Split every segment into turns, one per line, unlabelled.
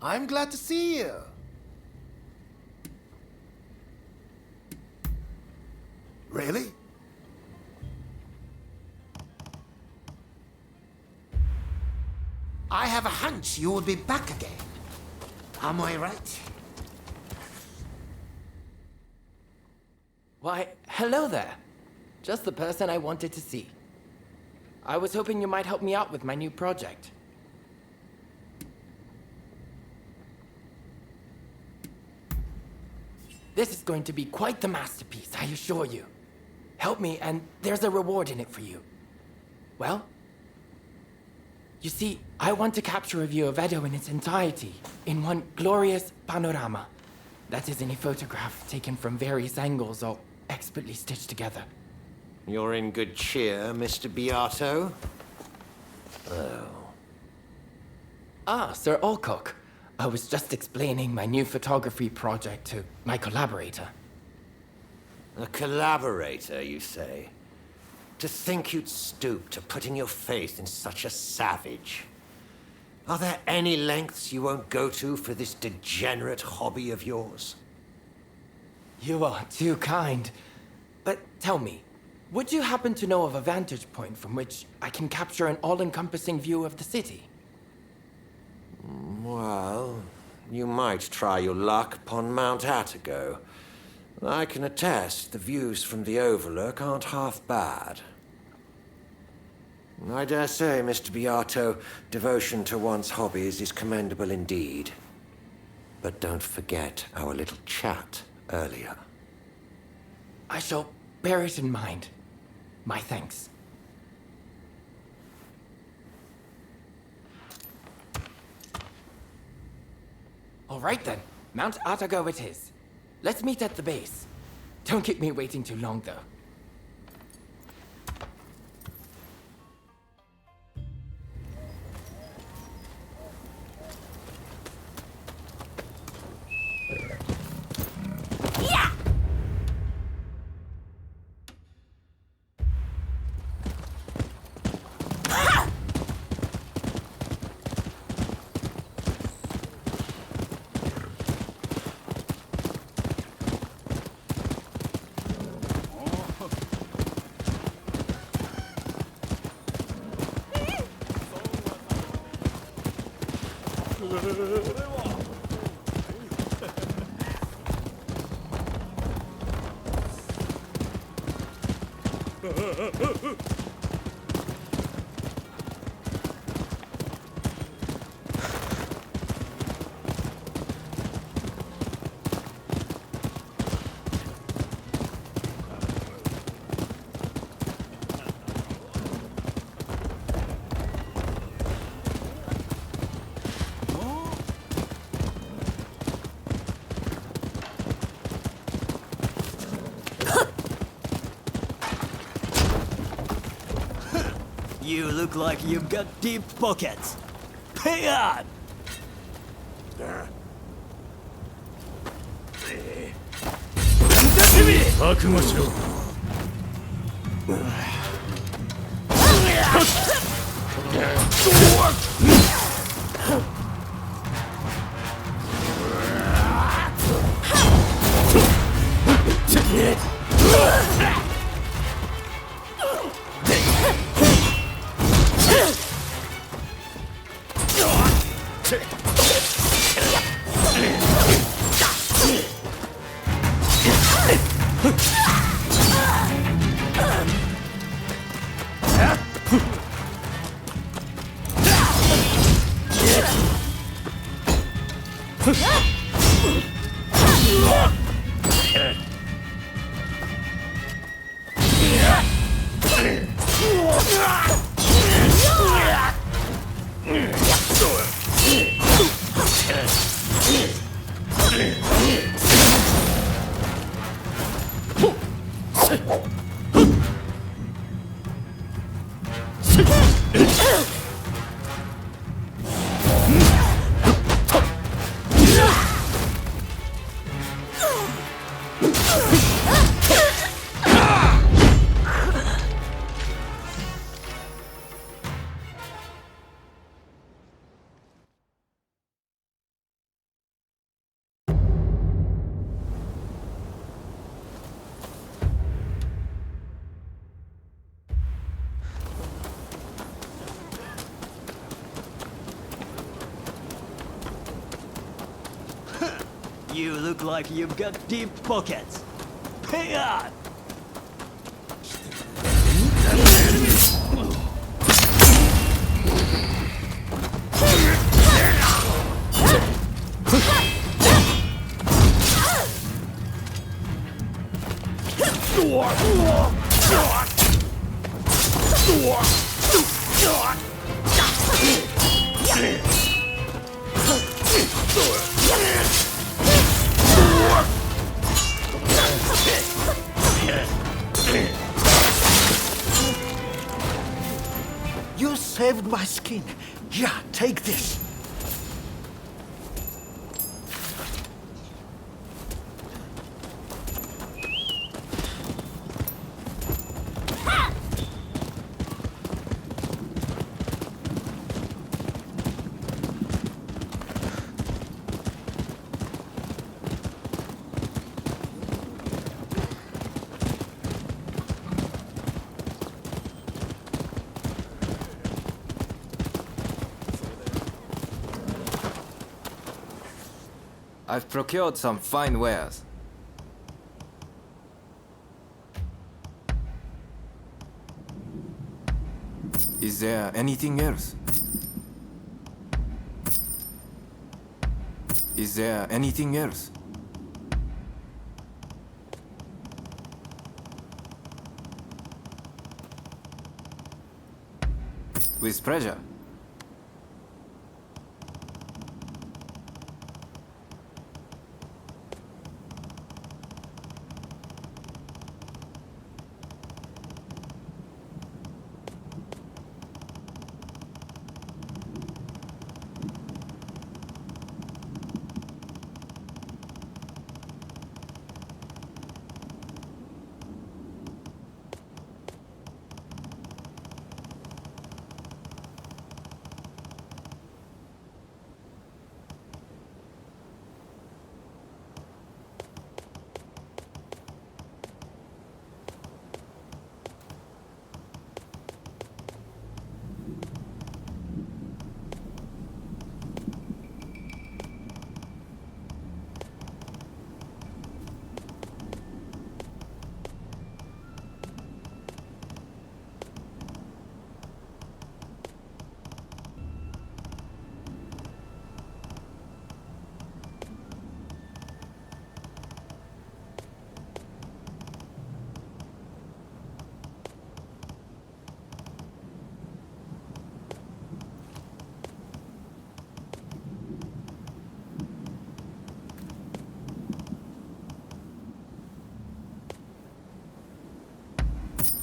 I'm glad to see you. Really? I have a hunch you will be back again. Am I right?
Why, hello there. Just the person I wanted to see. I was hoping you might help me out with my new project. This is going to be quite the masterpiece, I assure you. Help me, and there's a reward in it for you. Well, you see, I want to capture a view of Edo in its entirety, in one glorious panorama. That is, in a photograph taken from various angles, all expertly stitched together.
You're in good cheer, Mr. Beato. Oh.
Ah, Sir Alcock. I was just explaining my new photography project to my collaborator.
A collaborator, you say? To think you'd stoop to putting your faith in such a savage. Are there any lengths you won't go to for this degenerate hobby of yours?
You are too kind. But tell me, would you happen to know of a vantage point from which I can capture an all-encompassing view of the city?
Well, you might try your luck upon Mount Attigo. I can attest the views from the Overlook aren't half bad. I dare say, Mr. Beato, devotion to one's hobbies is commendable indeed. But don't forget our little chat earlier.
I shall bear it in mind. My thanks. All right then, Mount Atago it is. Let's meet at the base. Don't keep me waiting too long, though.
You look like you've got deep pockets. Pay on! You look like you've got deep pockets. Hiya!
You saved my skin. Yeah, take this.
I've procured some fine wares. Is there anything else? Is there anything else? With pleasure.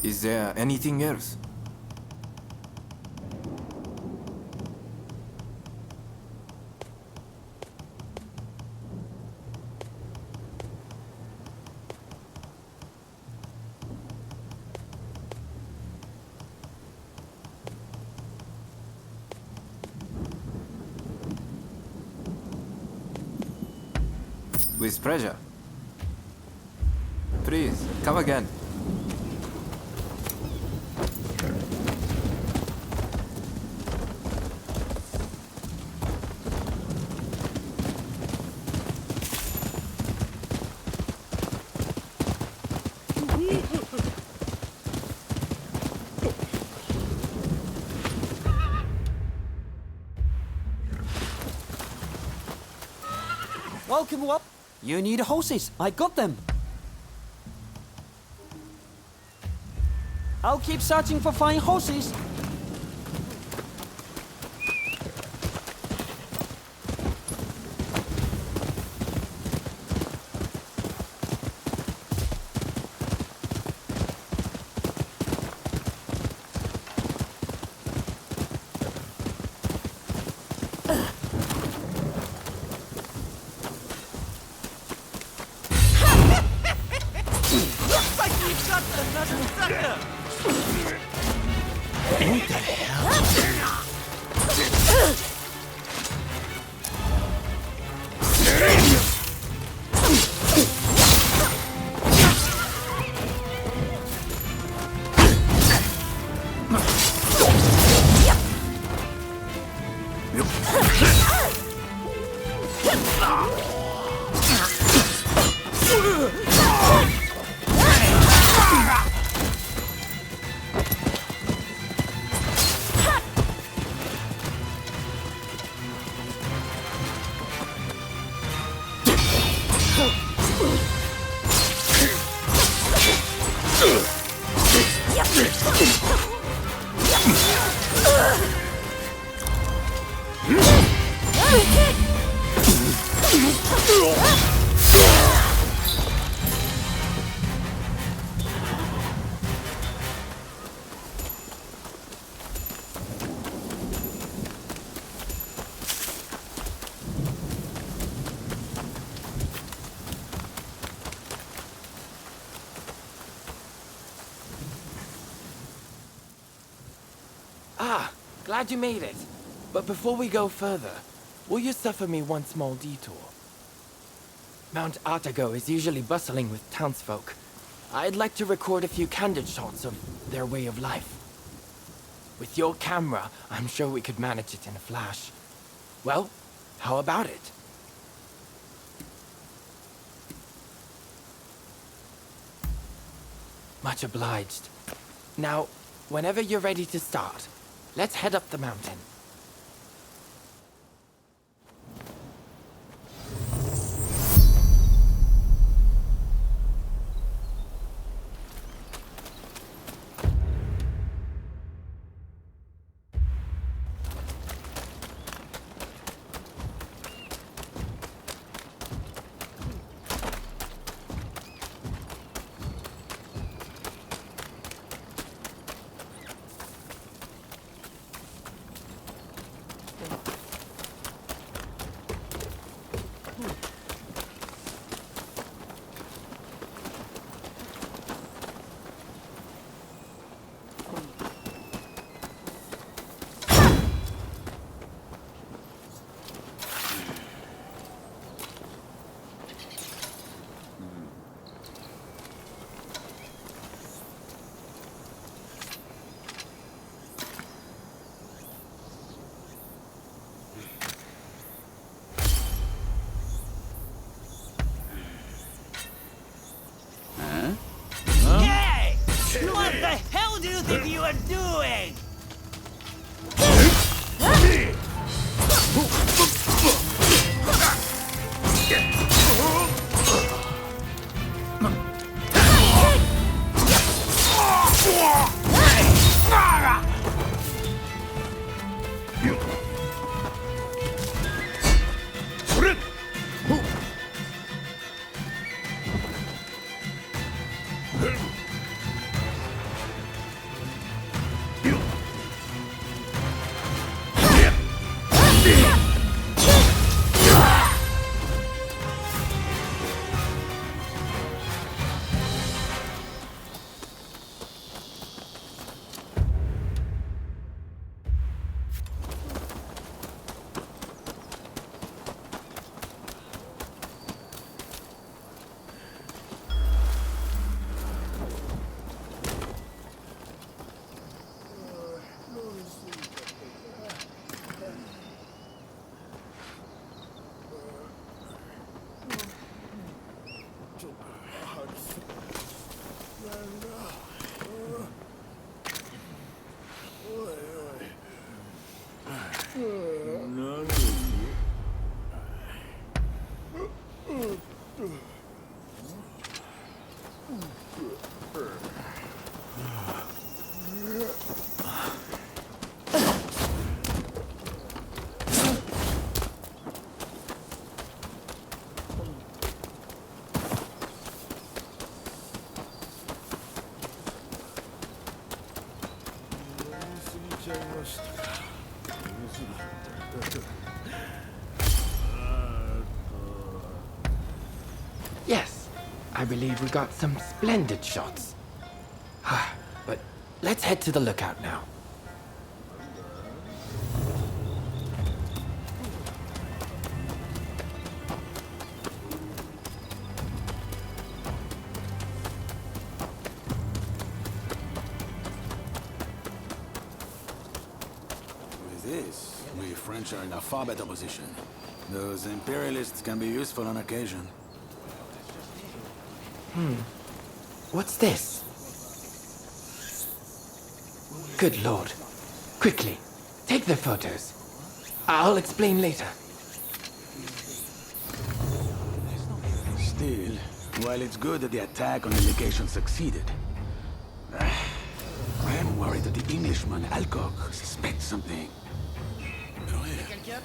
Is there anything else? With pleasure. Please, come again.
Welcome up. You need horses. I got them. I'll keep searching for fine horses.
Glad you made it. But before we go further, will you suffer me one small detour? Mount Atago is usually bustling with townsfolk. I'd like to record a few candid shots of their way of life. With your camera, I'm sure we could manage it in a flash. Well, how about it? Much obliged. Now, whenever you're ready to start, let's head up the mountain.
What the hell do you think you are doing?
Yes, I believe we got some splendid shots. But let's head to the lookout now.
With this, we French are in a far better position. Those imperialists can be useful on occasion.
What's this? Good lord. Quickly, take the photos. I'll explain later.
Still, while it's good that the attack on the legation succeeded, I am worried that the Englishman Alcock suspects something. Go ahead.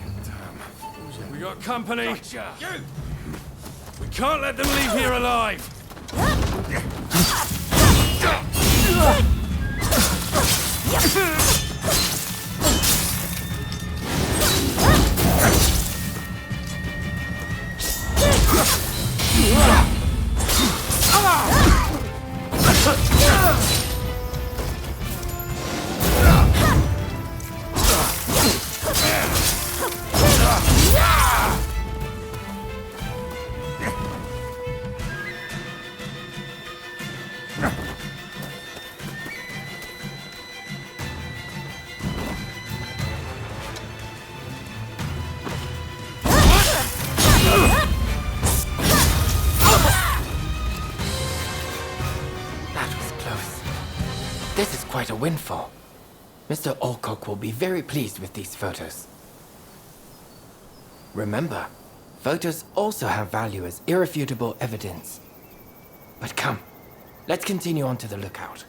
We got company. We can't let them leave here alive.
This is quite a windfall. Mr. Alcock will be very pleased with these photos. Remember, photos also have value as irrefutable evidence. But come, let's continue on to the lookout.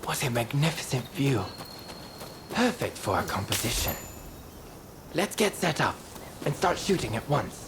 What a magnificent view. Perfect for our composition. Let's get set up and start shooting at once.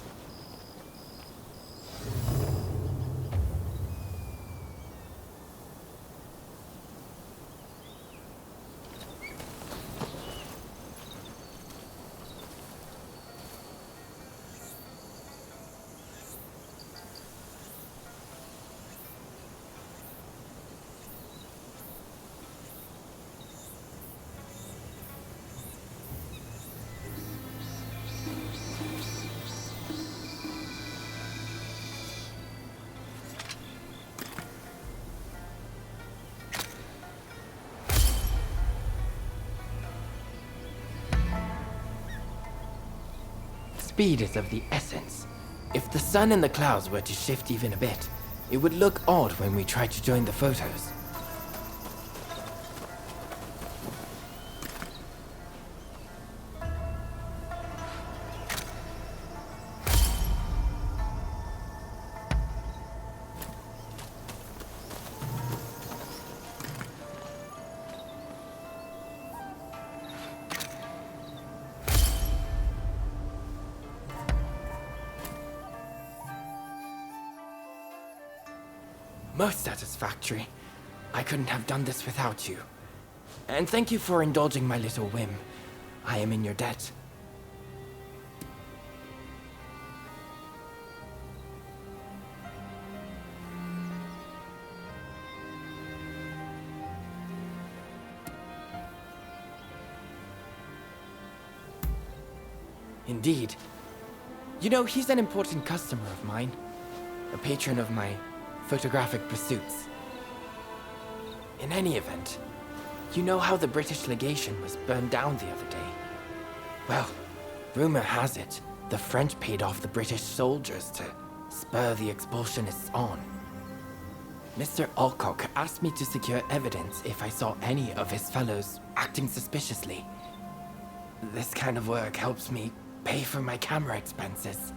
Speed is of the essence. If the sun and the clouds were to shift even a bit, it would look odd when we try to join the photos. Most satisfactory. I couldn't have done this without you. And thank you for indulging my little whim. I am in your debt. Indeed. You know, he's an important customer of mine. A patron of my photographic pursuits. In any event, you know how the British legation was burned down the other day? Well, rumor has it, the French paid off the British soldiers to spur the expulsionists on. Mr. Alcock asked me to secure evidence if I saw any of his fellows acting suspiciously. This kind of work helps me pay for my camera expenses.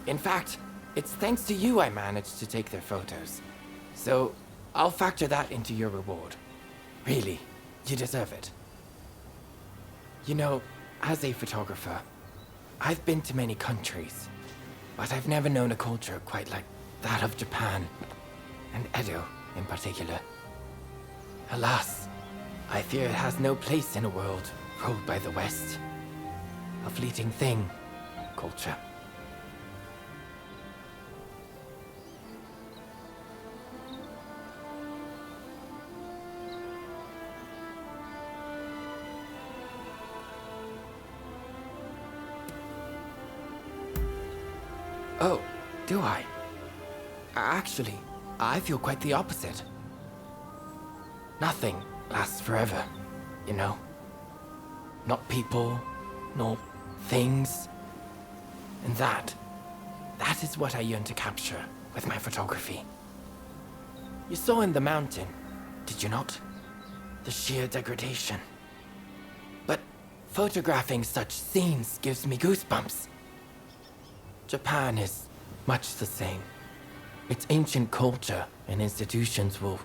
In fact, it's thanks to you I managed to take their photos. So, I'll factor that into your reward. Really, you deserve it. You know, as a photographer, I've been to many countries, but I've never known a culture quite like that of Japan, and Edo in particular. Alas, I fear it has no place in a world ruled by the West. A fleeting thing, culture. Oh, do I? Actually, I feel quite the opposite. Nothing lasts forever, you know? Not people, nor things. And that is what I yearn to capture with my photography. You saw in the mountain, did you not? The sheer degradation. But photographing such scenes gives me goosebumps. Japan is much the same. Its ancient culture and institutions will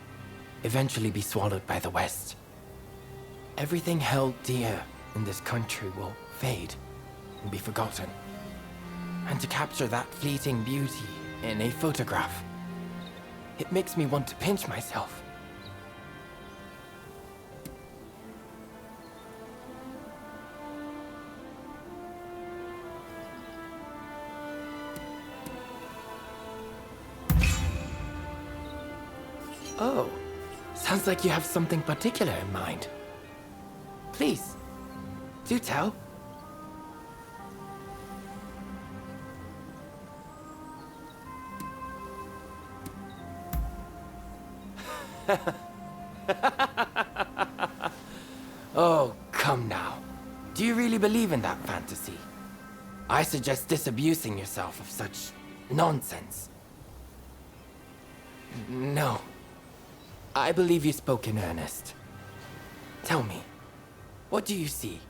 eventually be swallowed by the West. Everything held dear in this country will fade and be forgotten. And to capture that fleeting beauty in a photograph, it makes me want to pinch myself. Oh, sounds like you have something particular in mind. Please, do tell. Oh, come now. Do you really believe in that fantasy? I suggest disabusing yourself of such nonsense. No. I believe you spoke in earnest. Tell me, what do you see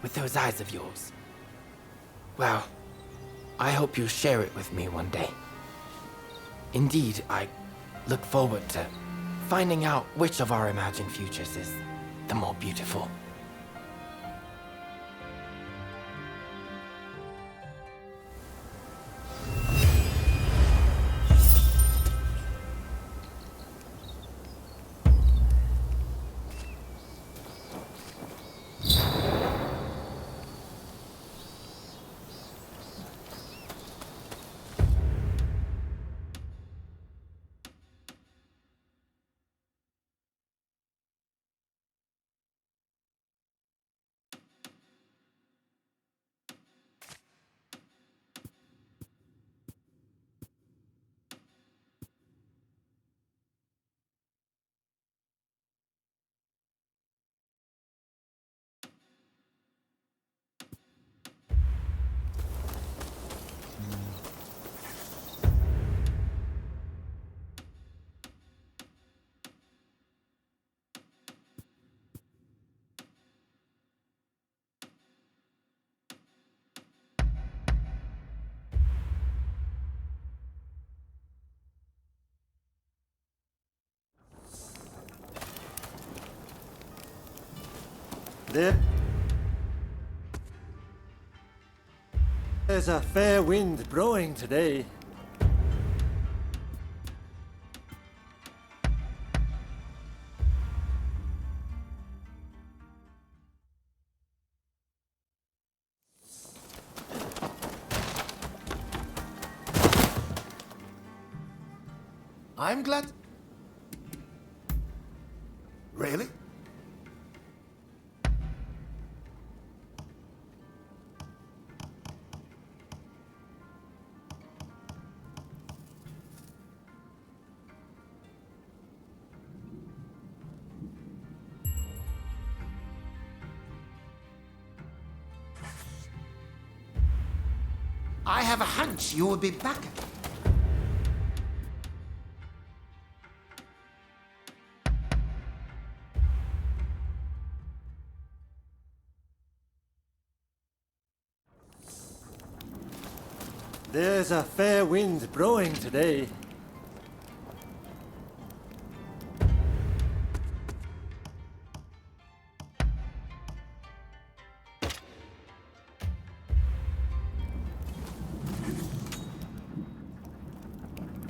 with those eyes of yours? Well, I hope you'll share it with me one day. Indeed, I look forward to finding out which of our imagined futures is the more beautiful.
There's a fair wind blowing today.
I'm glad. Really? I have a hunch you will be back again.
There's a fair wind blowing today.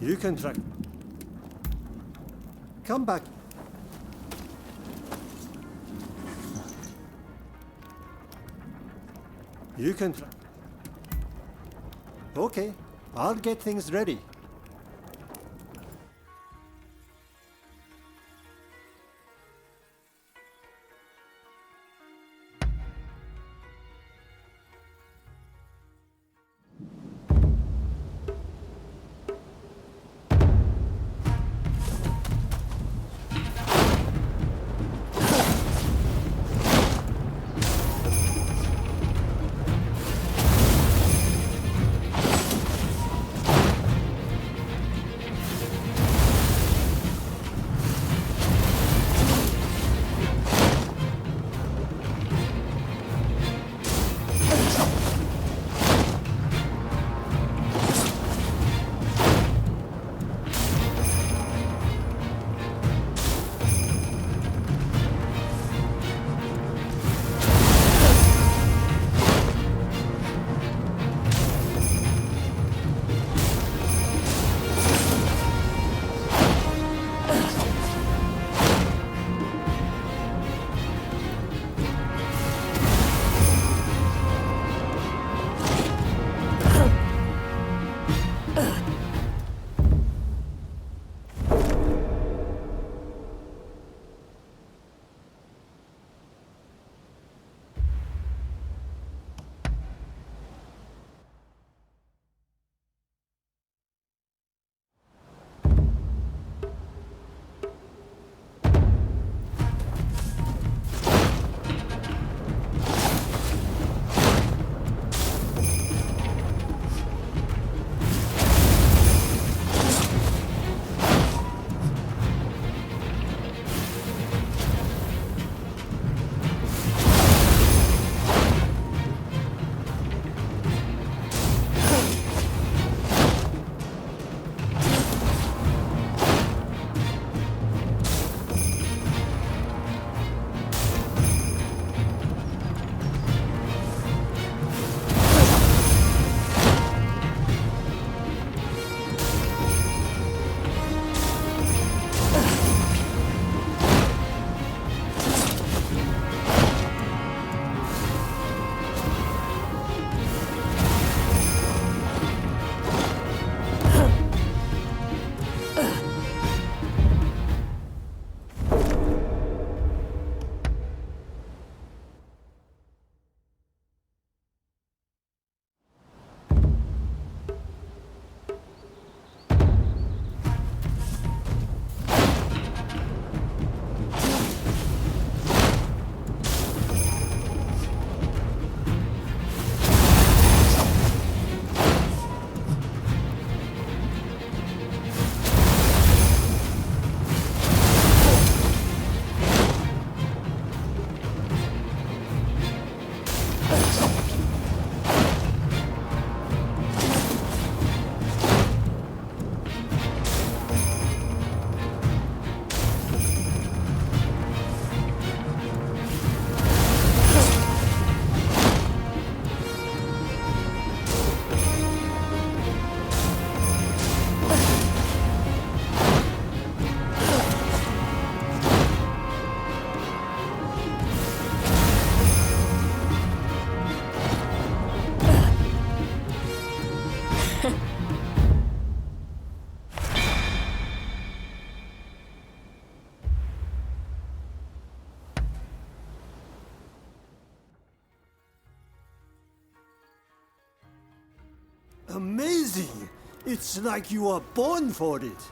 You can try. Come back. You can try. Okay, I'll get things ready.
Amazing! It's like you are born for it.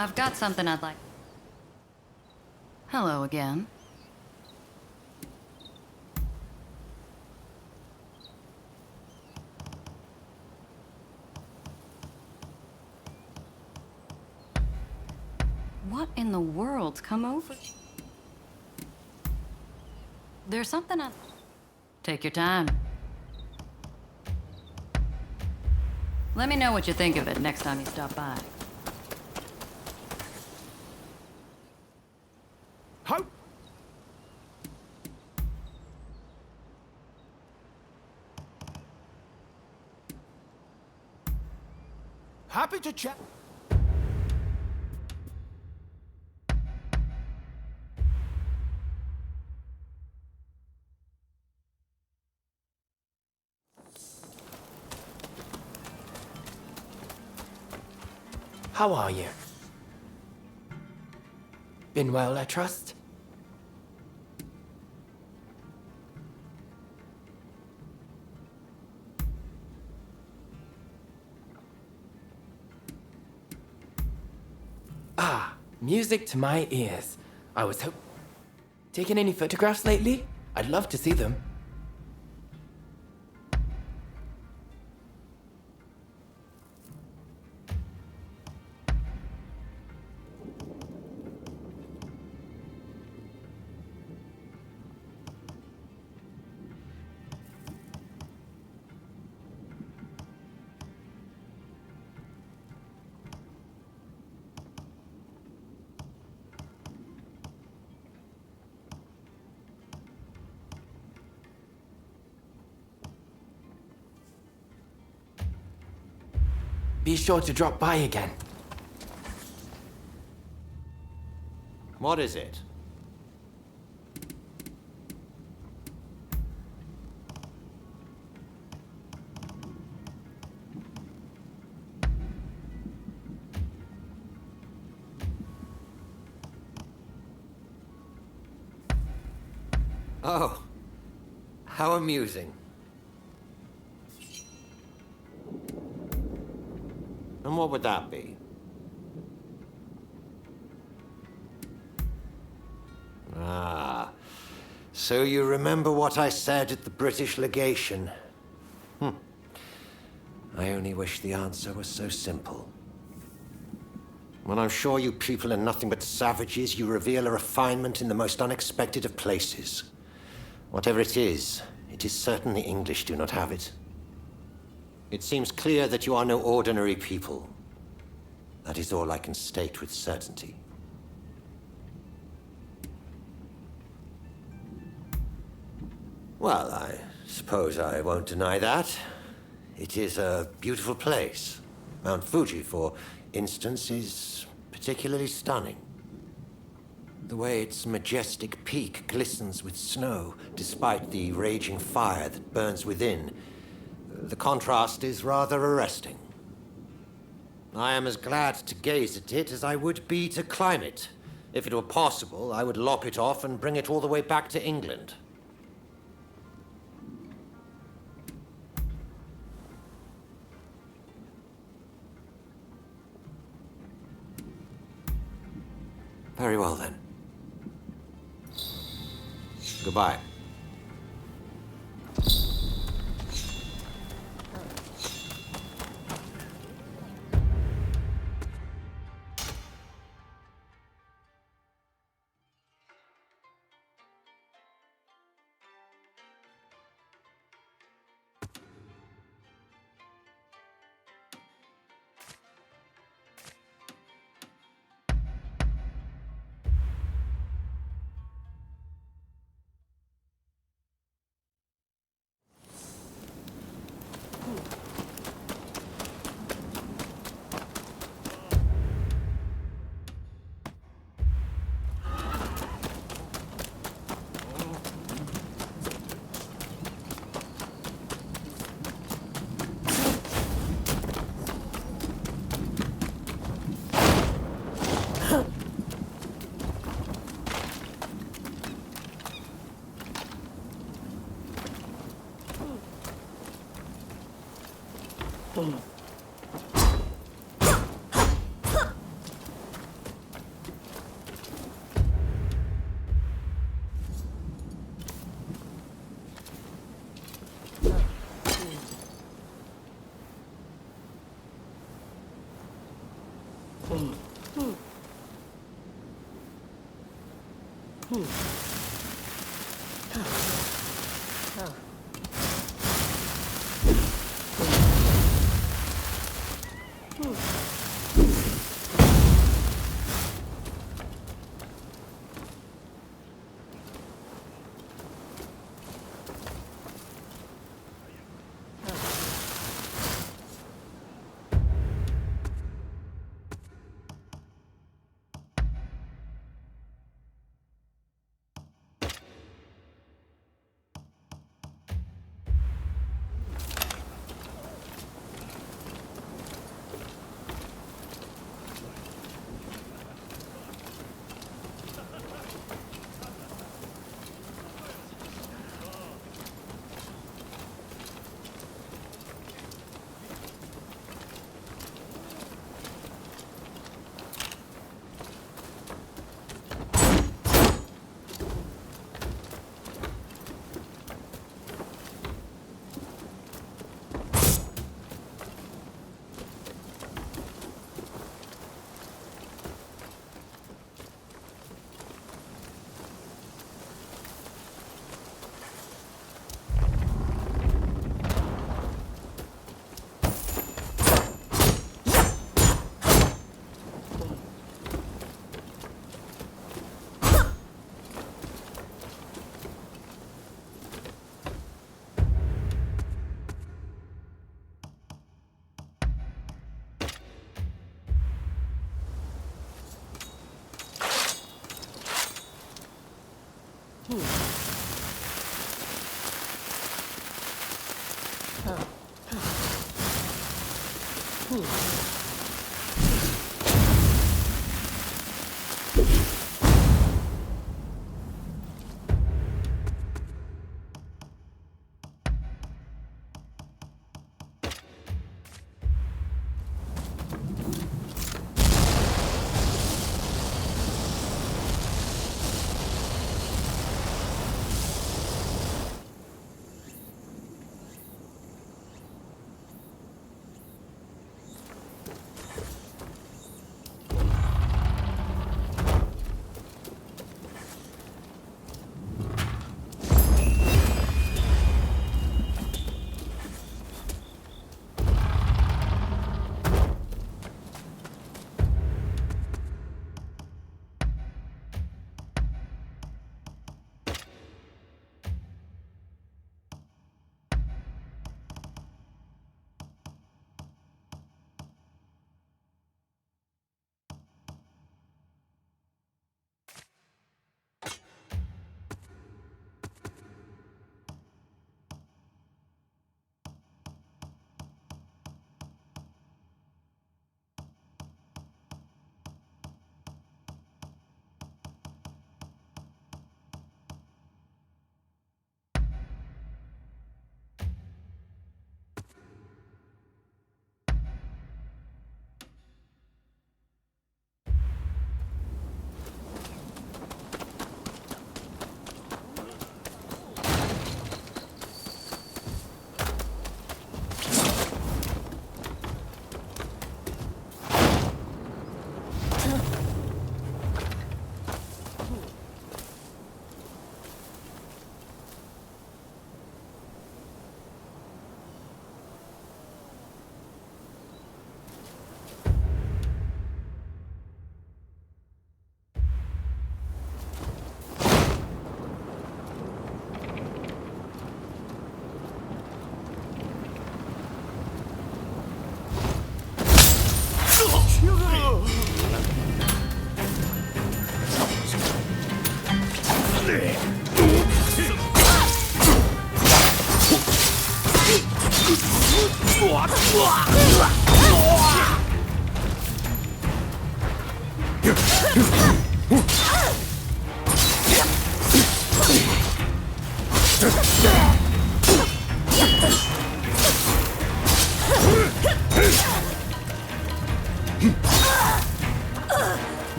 I've got something I'd like. Hello again. What in the world's come over? There's something I... Take your time. Let me know what you think of it next time you stop by.
Happy to chat.
How are you? Been well, I trust? Ah, music to my ears. I was taking any photographs lately? I'd love to see them. Be sure to drop by again.
What is it? Oh, how amusing. And what would that be? Ah, so you remember what I said at the British legation? I only wish the answer was so simple. When I'm sure you people are nothing but savages, you reveal a refinement in the most unexpected of places. Whatever it is certainly English do not have it. It seems clear that you are no ordinary people. That is all I can state with certainty. Well, I suppose I won't deny that. It is a beautiful place. Mount Fuji, for instance, is particularly stunning. The way its majestic peak glistens with snow, despite the raging fire that burns within, the contrast is rather arresting. I am as glad to gaze at it as I would be to climb it. If it were possible, I would lop it off and bring it all the way back to England. Very well, then. Goodbye.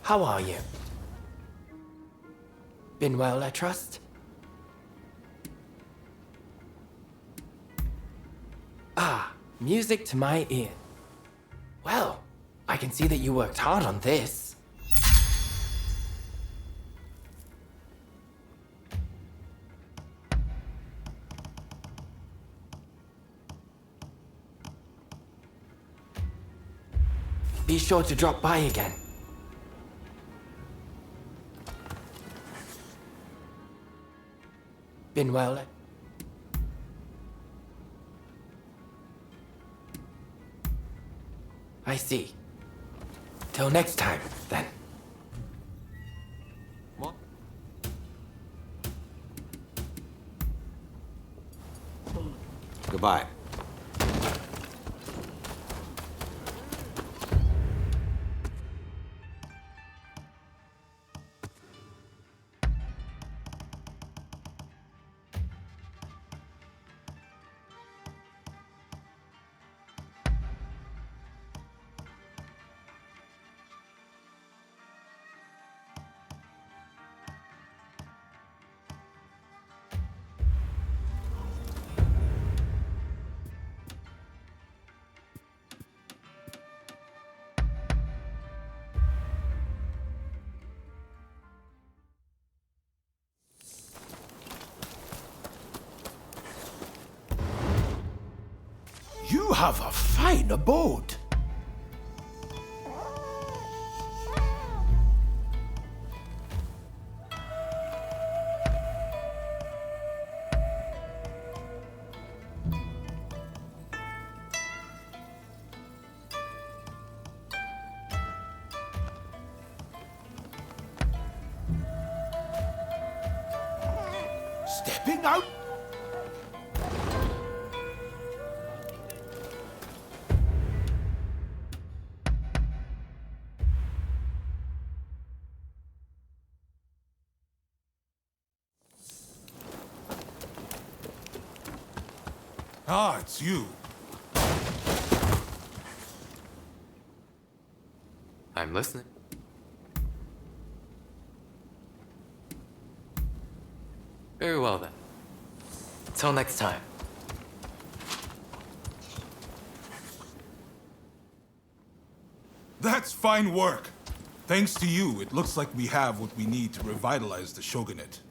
How are you? Been well, I trust? Ah, music to my ear. Well, I can see that you worked hard on this. Be sure to drop by again. Been well? I see. Till next time, then.
What?
Goodbye. have a fine abode. Stepping out.
Ah, it's you.
I'm listening. Very well then. Till next time.
That's fine work. Thanks to you, it looks like we have what we need to revitalize the shogunate.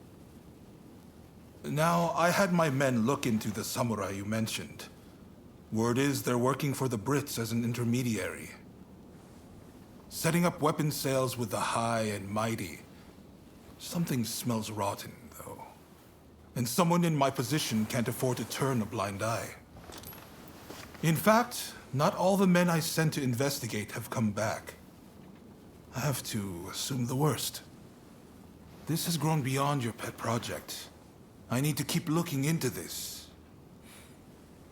Now, I had my men look into the samurai you mentioned. Word is they're working for the Brits as an intermediary. Setting up weapon sales with the high and mighty. Something smells rotten, though. And someone in my position can't afford to turn a blind eye. In fact, not all the men I sent to investigate have come back. I have to assume the worst. This has grown beyond your pet project. I need to keep looking into this.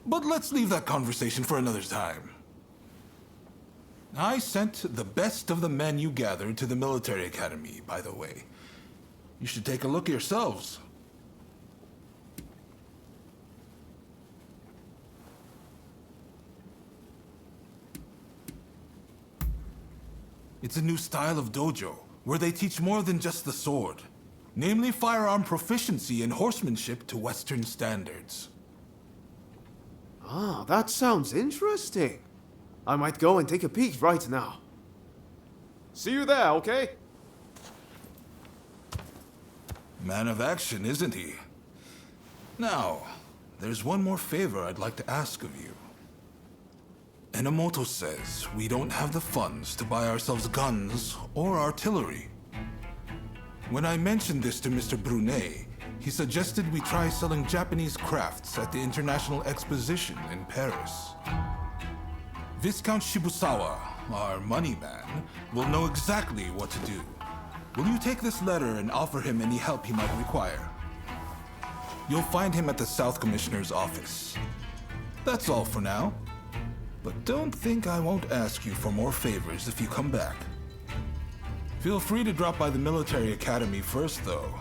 But let's leave that conversation for another time. I sent the best of the men you gathered to the military academy, by the way. You should take a look yourselves. It's a new style of dojo, where they teach more than just the sword. Namely firearm proficiency and horsemanship to Western standards.
Ah, that sounds interesting. I might go and take a peek right now. See you there, okay?
Man of action, isn't he? Now, there's one more favor I'd like to ask of you. Enomoto says we don't have the funds to buy ourselves guns or artillery. When I mentioned this to Mr. Brunet, he suggested we try selling Japanese crafts at the International Exposition in Paris. Viscount Shibusawa, our money man, will know exactly what to do. Will you take this letter and offer him any help he might require? You'll find him at the South Commissioner's office. That's all for now. But don't think I won't ask you for more favors if you come back. Feel free to drop by the military academy first, though.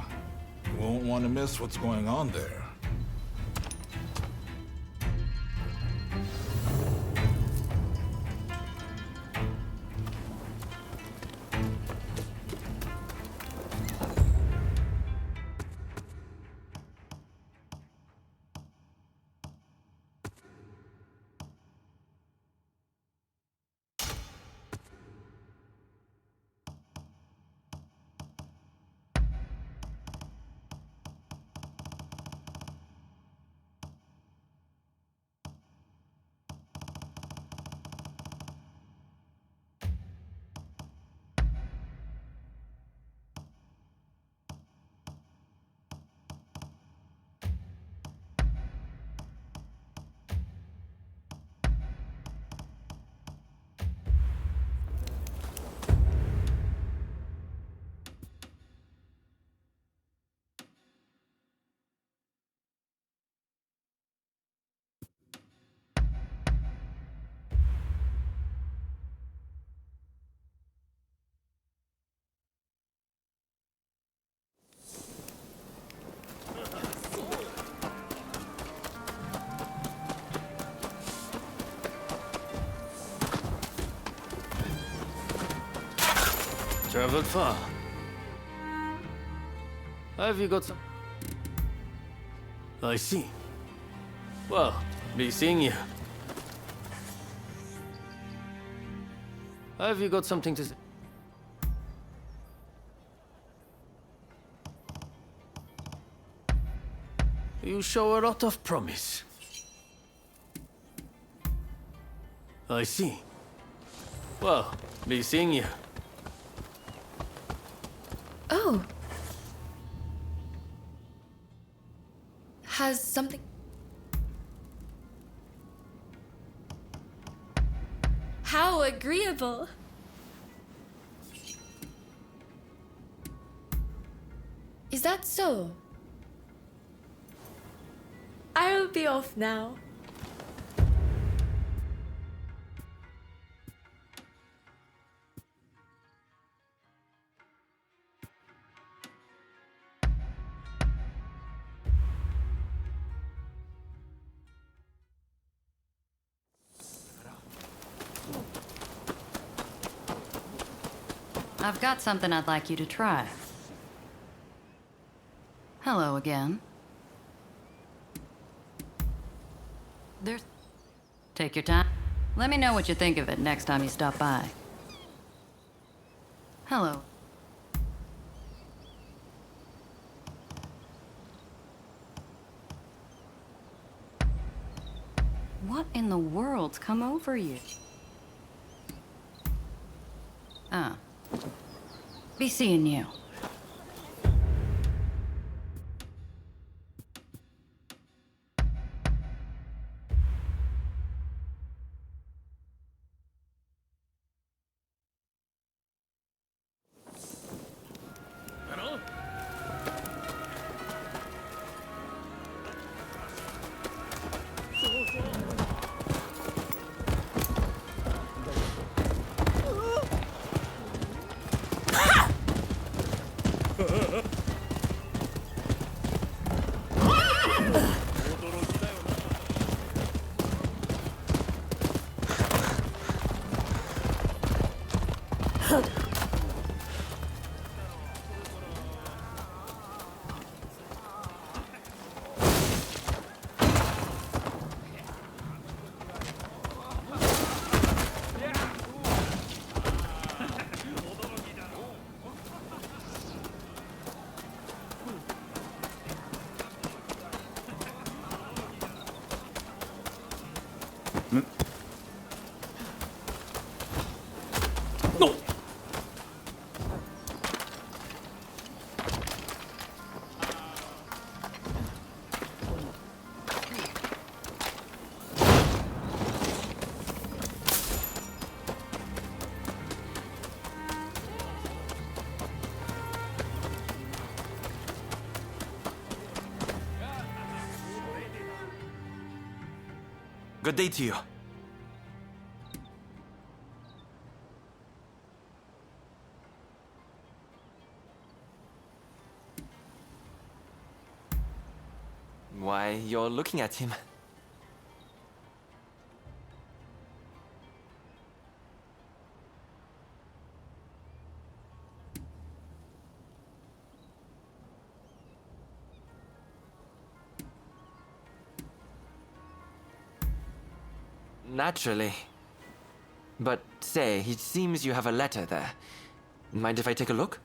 You won't want to miss what's going on there.
Traveled far. Have you got some? I see. Well, be seeing you. Have you got something to say? You show a lot of promise. I see. Well, be seeing you.
Oh. Has something... How agreeable. Is that so? I'll be off now.
I've got something I'd like you to try. Hello again. Take your time. Let me know what you think of it next time you stop by. Hello. What in the world's come over you? Ah. Be seeing you.
Good day to you.
Why, you're looking at him. Naturally. But say, it seems you have a letter there. Mind if I take a look?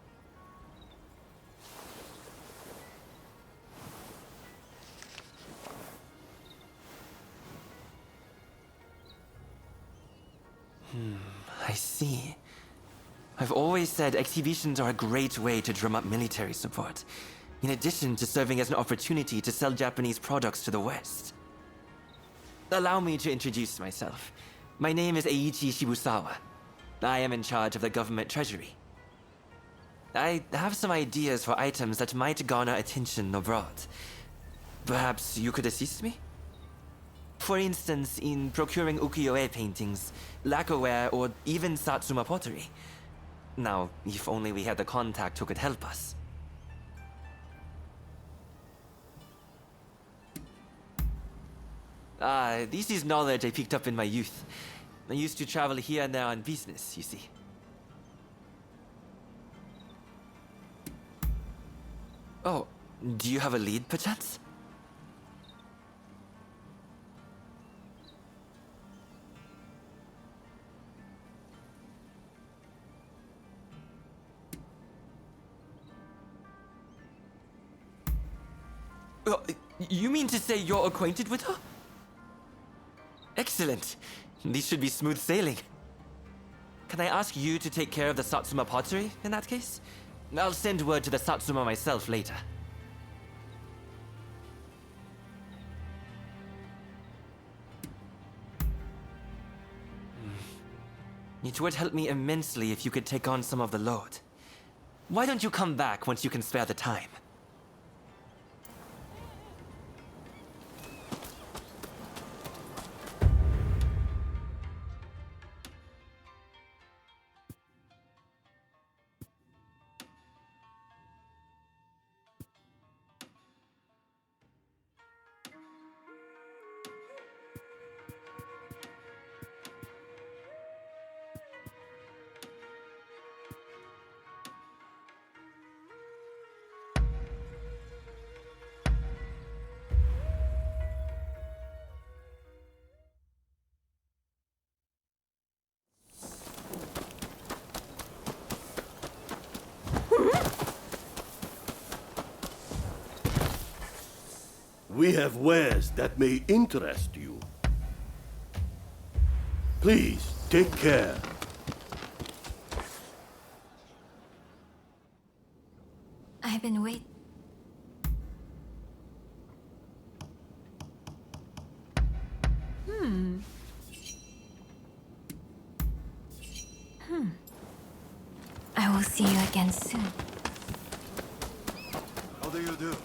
I see. I've always said exhibitions are a great way to drum up military support, in addition to serving as an opportunity to sell Japanese products to the West. Allow me to introduce myself. My name is Eiichi Shibusawa. I am in charge of the government treasury. I have some ideas for items that might garner attention abroad. Perhaps you could assist me? For instance, in procuring ukiyo-e paintings, lacquerware, or even satsuma pottery. Now, if only we had a contact who could help us. This is knowledge I picked up in my youth. I used to travel here and there on business, you see. Oh, do you have a lead, perchance? You mean to say you're acquainted with her? Excellent. These should be smooth sailing. Can I ask you to take care of the Satsuma pottery in that case? I'll send word to the Satsuma myself later. It would help me immensely if you could take on some of the load. Why don't you come back once you can spare the time?
We have wares that may interest you. Please, take care.
I've been waiting. I will see you again soon.
How do you do?